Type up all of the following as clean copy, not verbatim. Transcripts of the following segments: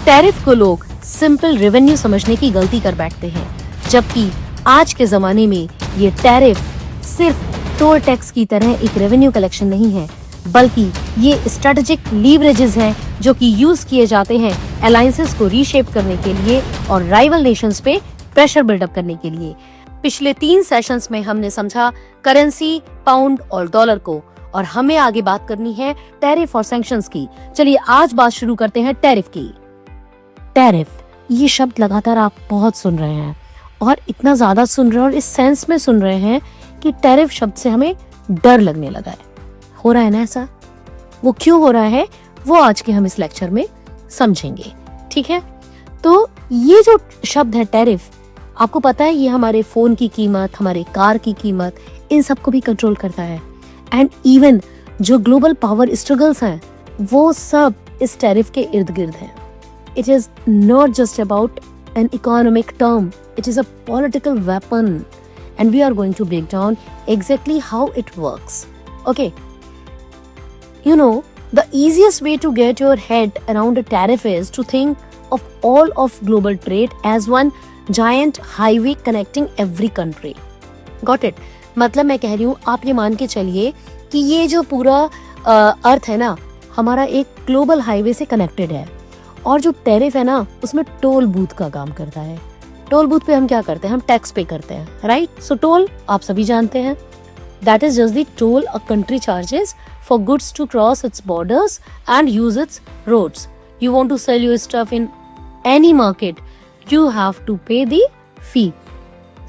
Tariff को लोग simple revenue समझने की गलती कर बैठते हैं, जबकि आज के जमाने में ये टैरिफ सिर्फ टोल टैक्स की तरह एक रेवेन्यू कलेक्शन नहीं है, बल्कि ये स्ट्रेटेजिक लीवरेजेस हैं जो कि यूज किए जाते हैं अलायंसेस को रीशेप करने के लिए और राइवल नेशंस पे प्रेशर बिल्डअप करने के लिए। पिछले 3 सेशंस में हमने समझा करेंसी, पाउंड और डॉलर को, और हमें आगे बात करनी है टैरिफ और सैंक्शंस की। चलिए आज बात शुरू करते हैं टैरिफ की। टैरिफ, ये शब्द लगातार आप बहुत सुन रहे हैं और इतना ज्यादा सुन रहे हैं और इस सेंस में सुन रहे हैं कि टैरिफ शब्द से हमें डर लगने लगा है। हो रहा है ना ऐसा? वो क्यों हो रहा है वो आज के हम इस लेक्चर में समझेंगे, ठीक है? तो ये जो शब्द है टैरिफ, आपको पता है ये हमारे फोन की कीमत, हमारे कार की कीमत, इन सबको भी कंट्रोल करता है। एंड इवन जो ग्लोबल पावर स्ट्रगल्स हैं वो सब इस टैरिफ के इर्द गिर्द हैं। It is not just about an economic term, it is a political weapon, and we are going to break down exactly how it works. Okay, you know, the easiest way to get your head around a tariff is to think of all of global trade as one giant highway connecting every country. Got it? मतलब मैं कह रही हूँ, आप ये मान के चलिए कि ये जो पूरा अर्थ है ना, हमारा एक ग्लोबल हाईवे से कनेक्टेड है, और जो टैरिफ है ना उसमें टोल बूथ का काम करता है। टोल बूथ पे हम क्या करते हैं? हम टैक्स पे करते हैं, राइट? सो टोल आप सभी जानते हैं, that is just the toll a country charges for goods to cross its borders and use its roads. You want to sell your stuff in any market, you have to pay the fee,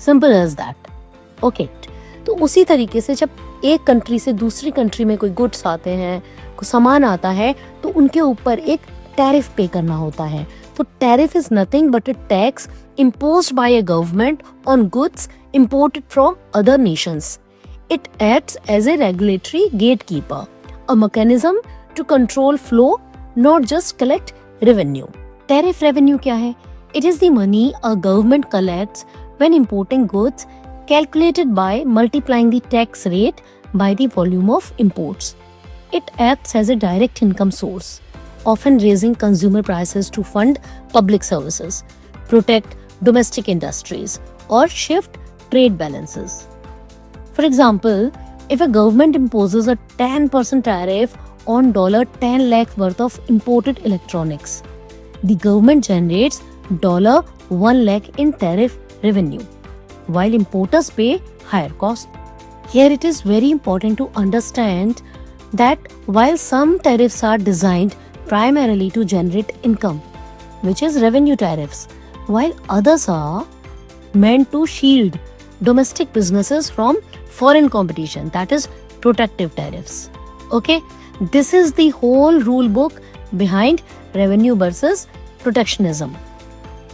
simple as that. Okay, तो उसी तरीके से जब एक country से दूसरी country में कोई गुड्स आते हैं, कोई सामान आता है, तो उनके ऊपर एक टैरिफ पे करना होता है। तो tariff is nothing but a tax imposed by a government on goods imported from other nations. It acts as a regulatory gatekeeper, a mechanism to control flow, not just collect revenue. Tariff revenue क्या है? It is the money a government collects when importing goods, calculated by multiplying the tax rate by the volume of imports. It acts as a direct income source, often raising consumer prices to fund public services, protect domestic industries, or shift trade balances. For example, if a government imposes a 10% tariff on $10 lakh worth of imported electronics, the government generates $1 lakh in tariff revenue, while importers pay higher cost. Here it is very important to understand that while some tariffs are designed primarily to generate income, which is revenue tariffs, while others are meant to shield domestic businesses from foreign competition, that is protective tariffs. Okay, this is the whole rule book behind revenue versus protectionism.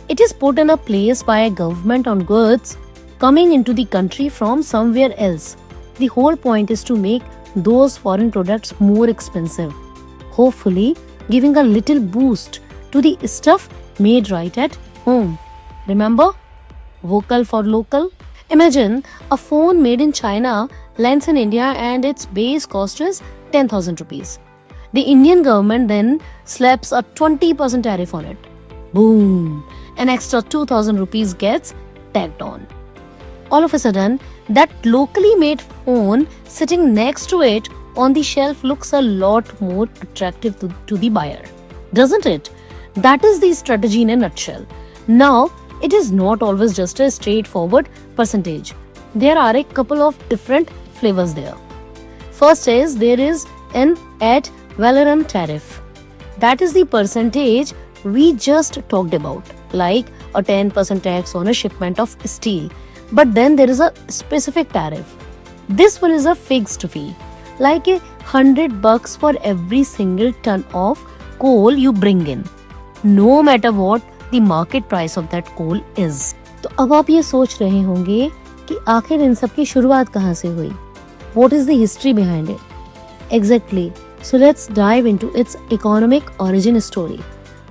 It is put in a place by a government on goods coming into the country from somewhere else. The whole point is to make those foreign products more expensive, hopefully giving a little boost to the stuff made right at home. Remember? Vocal for local. Imagine a phone made in China lands in India and its base cost is 10,000 rupees. The Indian government then slaps a 20% tariff on it. Boom! An extra 2,000 rupees gets tagged on. All of a sudden, that locally made phone sitting next to it on the shelf looks a lot more attractive to the buyer, doesn't it? That is the strategy in a nutshell. Now, it is not always just a straightforward percentage. There are a couple of different flavors there. First is there is an ad valorem tariff. That is the percentage we just talked about, like a 10% tax on a shipment of steel. But then there is a specific tariff. This one is a fixed fee, like $100 for every single ton of coal you bring in, no matter what the market price of that coal is. तो अब आप ये सोच रहे होंगे कि आखिर इन सब की शुरुआत कहाँ से हुई? What is the history behind it? Exactly. So let's dive into its economic origin story.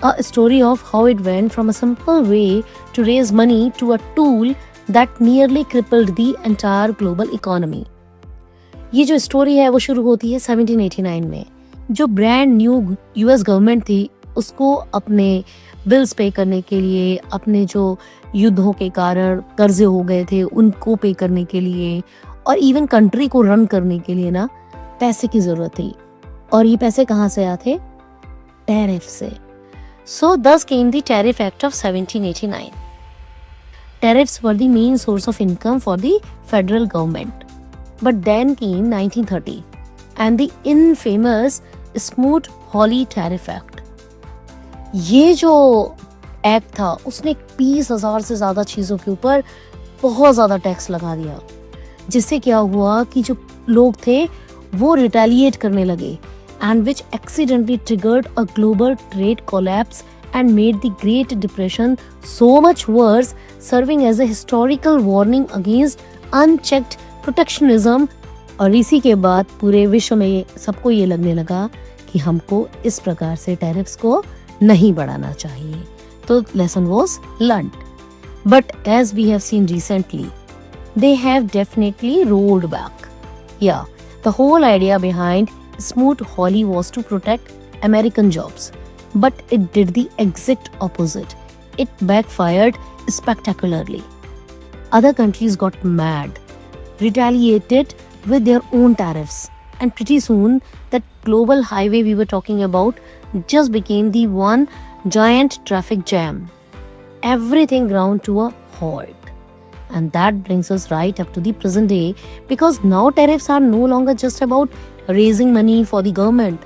A story of how it went from a simple way to raise money to a tool that nearly crippled the entire global economy. ये जो story है वो शुरू होती है 1789 में। जो brand new US government थी उसको अपने बिल्स पे करने के लिए, अपने जो युद्धों के कारण कर्जे हो गए थे उनको पे करने के लिए, और इवन कंट्री को रन करने के लिए ना पैसे की जरूरत थी। और ये पैसे कहाँ से आते? टैरिफ से। So thus came the Tariff Act of 1789. Tariffs were the main source of income for the federal government. But then came 1930 and the infamous Smoot-Hawley Tariff Act. ये जो एक्ट था उसने 20,000 से ज़्यादा चीज़ों के ऊपर बहुत ज़्यादा टैक्स लगा दिया, जिससे क्या हुआ कि जो लोग थे वो रिटेलिएट करने लगे, and which accidentally triggered a global trade collapse and made the Great Depression so much worse, serving as a historical warning against unchecked protectionism. और इसी के बाद पूरे विश्व में सबको ये लगने लगा कि हमको इस प्रकार से टैरिफ्स को नहीं बढ़ाना चाहिए। तो lesson was learned. But as we have seen recently, they have definitely rolled back. Yeah, the whole idea behind Smoot-Hawley was to protect American jobs, but it did the exact opposite. It backfired spectacularly. Other countries got mad, retaliated with their own tariffs, and pretty soon that global highway we were talking about just became the one giant traffic jam. Everything ground to a halt. And that brings us right up to the present day, because now tariffs are no longer just about raising money for the government.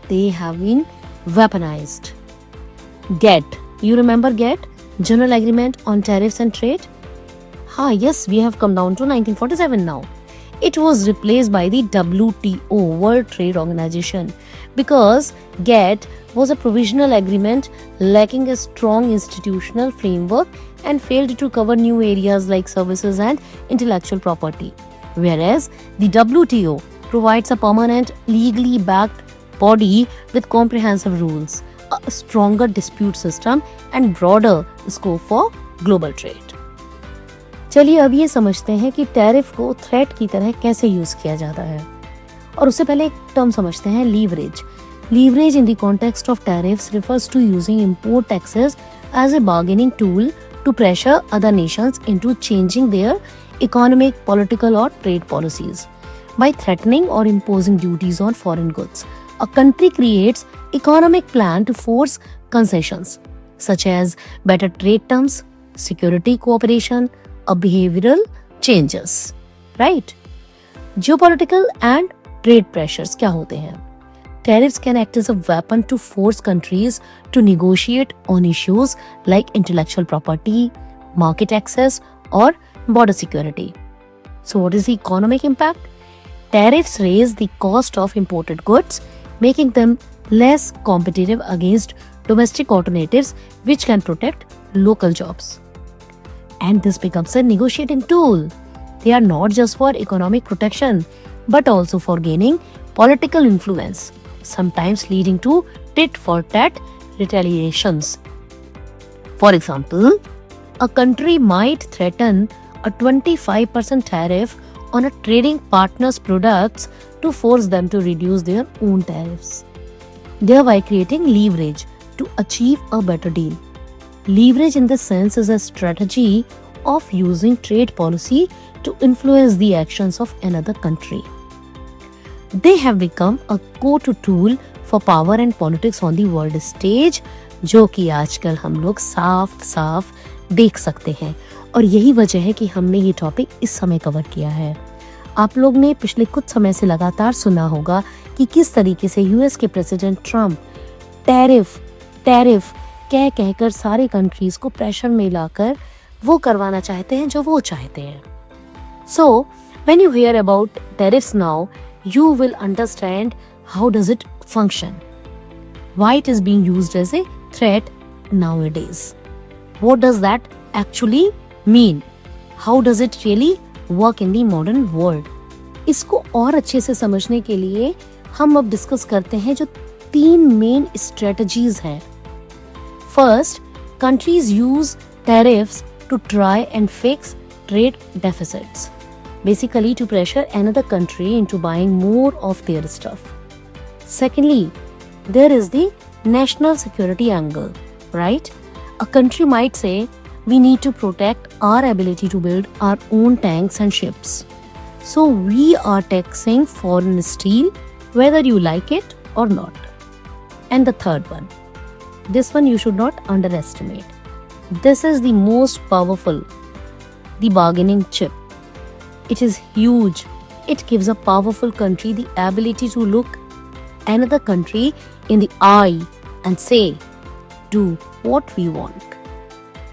They have been weaponized. GATT. You remember GATT? General Agreement on Tariffs and Trade? Yes, we have come down to 1947 now. It was replaced by the WTO, World Trade Organization, because GATT was a provisional agreement lacking a strong institutional framework and failed to cover new areas like services and intellectual property. Whereas the WTO provides a permanent, legally backed body with comprehensive rules, a stronger dispute system, and broader scope for global trade. चलिए अब ये समझते हैं कि tariff को threat की तरह कैसे यूज किया जाता है, और उससे पहले एक टर्म समझते हैं, leverage. Leverage in the context of tariffs refers to using import taxes as a bargaining tool to pressure other nations into changing their economic, political, or trade policies. By threatening or imposing duties on foreign goods, a country creates economic plan to force concessions, such as better trade terms, security cooperation, or behavioral changes. Right? Geopolitical and trade pressures क्या होते हैं? Tariffs can act as a weapon to force countries to negotiate on issues like intellectual property, market access, or border security. So what is the economic impact? Tariffs raise the cost of imported goods, making them less competitive against domestic alternatives, which can protect local jobs. And this becomes a negotiating tool. They are not just for economic protection, but also for gaining political influence, sometimes leading to tit-for-tat retaliations. For example, a country might threaten a 25% tariff on a trading partner's products to force them to reduce their own tariffs, thereby creating leverage to achieve a better deal. Leverage in this sense is a strategy of using trade policy to influence the actions of another country. They have become a go-to tool for power and politics on the world stage, जो कि आजकल हम लोग साफ साफ देख सकते हैं, और यही वजह है कि हमने ये टॉपिक इस समय कवर किया है. आप लोग ने पिछले कुछ समय से लगातार सुना होगा कि किस तरीके से यूएस के प्रेसिडेंट ट्रम्प टैरिफ कह कहकर सारे कंट्रीज को प्रेशर में लाकर वो करवाना चाहते हैं जो वो चाहते हैं. So when you here about tariffs now, you will understand how does it function, why it is being used as a threat nowadays, what does that actually mean, how does it really work in the modern world. इसको और अच्छे से समझने के लिए हम अब discuss करते हैं जो 3 मेन स्ट्रेटजीज हैं. First, countries use tariffs to try and fix trade deficits, basically to pressure another country into buying more of their stuff. Secondly, there is the national security angle. right? A country might say, we need to protect our ability to build our own tanks and ships. So we are taxing foreign steel, whether you like it or not. And the third one, this one you should not underestimate. This is the most powerful, the bargaining chip. It is huge. It gives a powerful country the ability to look another country in the eye and say, do what we want.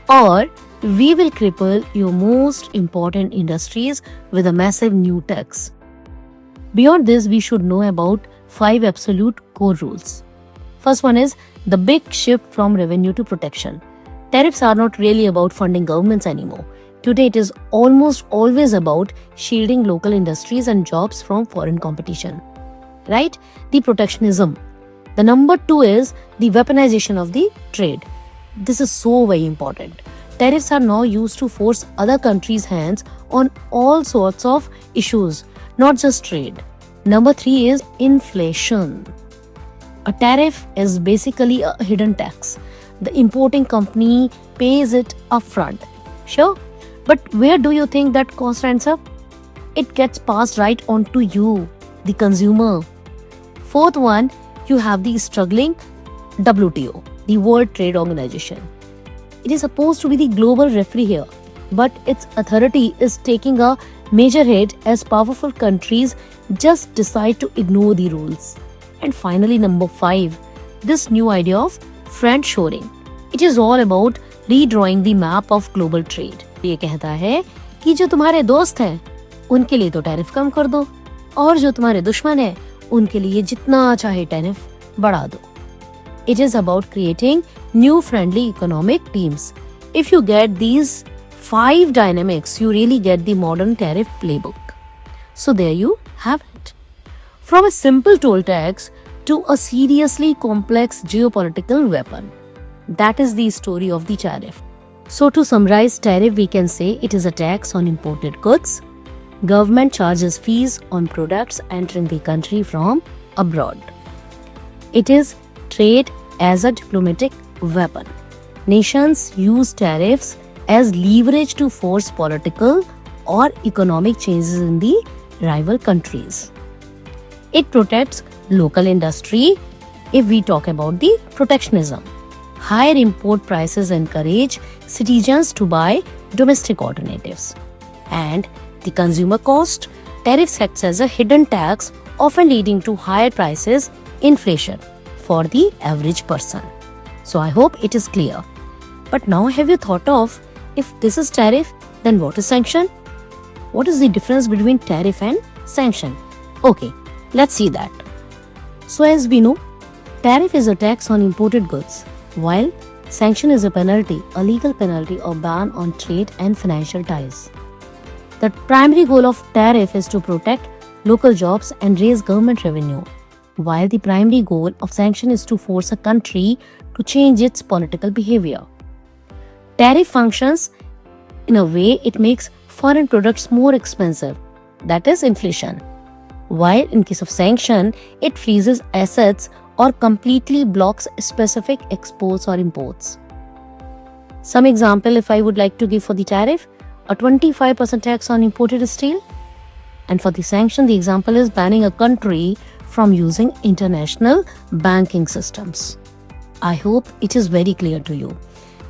Or we will cripple your most important industries with a massive new tax. Beyond this, we should know about 5 absolute core rules. First one is the big shift from revenue to protection. Tariffs are not really about funding governments anymore. Today, it is almost always about shielding local industries and jobs from foreign competition. Right? The protectionism. The number 2 is the weaponization of the trade. This is so very important. Tariffs are now used to force other countries' hands on all sorts of issues, not just trade. Number 3 is inflation. A tariff is basically a hidden tax. The importing company pays it upfront. Sure, but where do you think that cost ends up? It gets passed right on to you, the consumer. Fourth one, you have the struggling WTO, the World Trade Organization. It is supposed to be the global referee here, but its authority is taking a major hit as powerful countries just decide to ignore the rules. And finally, number 5, this new idea of friendshoring. It is all about redrawing the map of global trade. ये कहता है कि जो तुम्हारे दोस्त हैं उनके लिए तो टैरिफ कम कर दो और जो तुम्हारे दुश्मन हैं उनके लिए जितना चाहे टैरिफ बढ़ा दो. It is about creating new friendly economic teams. If you get these 5 dynamics, you really get the modern tariff playbook. So there you have it. From a simple toll tax to a seriously complex geopolitical weapon. That is the story of the tariff. So to summarize, tariff we can say it is a tax on imported goods. Government charges fees on products entering the country from abroad. It is trade as a diplomatic weapon. Nations use tariffs as leverage to force political or economic changes in the rival countries. It protects local industry if we talk about the protectionism. Higher import prices encourage citizens to buy domestic alternatives. And the consumer cost, tariffs acts as a hidden tax, often leading to higher prices, inflation for the average person. So I hope it is clear. But now have you thought of, if this is tariff, then what is sanction? What is the difference between tariff and sanction? Okay, let's see that. So as we know, tariff is a tax on imported goods, while sanction is a penalty, a legal penalty or ban on trade and financial ties. The primary goal of tariff is to protect local jobs and raise government revenue, while the primary goal of sanction is to force a country to change its political behavior. Tariff functions in a way it makes foreign products more expensive, that is inflation, while in case of sanction, it freezes assets or completely blocks specific exports or imports. Some example if I would like to give for the tariff, a 25% tax on imported steel. And for the sanction, the example is banning a country from using international banking systems. I hope it is very clear to you.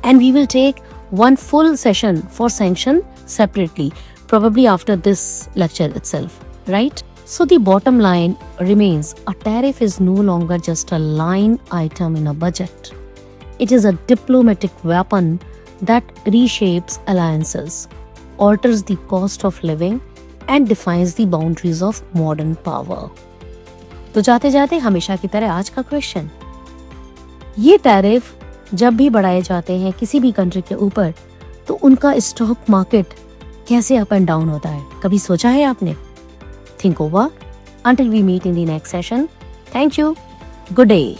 And we will take one full session for sanction separately, probably after this lecture itself, right? So the bottom line remains, a tariff is no longer just a line item in a budget. It is a diplomatic weapon that reshapes alliances, alters the cost of living and defines the boundaries of modern power. तो जाते जाते हमेशा की तरह आज का question, ये tariff जब भी बढ़ाए जाते हैं किसी भी कंट्री के ऊपर तो उनका स्टॉक मार्केट कैसे अप एंड डाउन होता है, कभी सोचा है आपने? Think over. Until we meet in the next session. Thank you. Good day.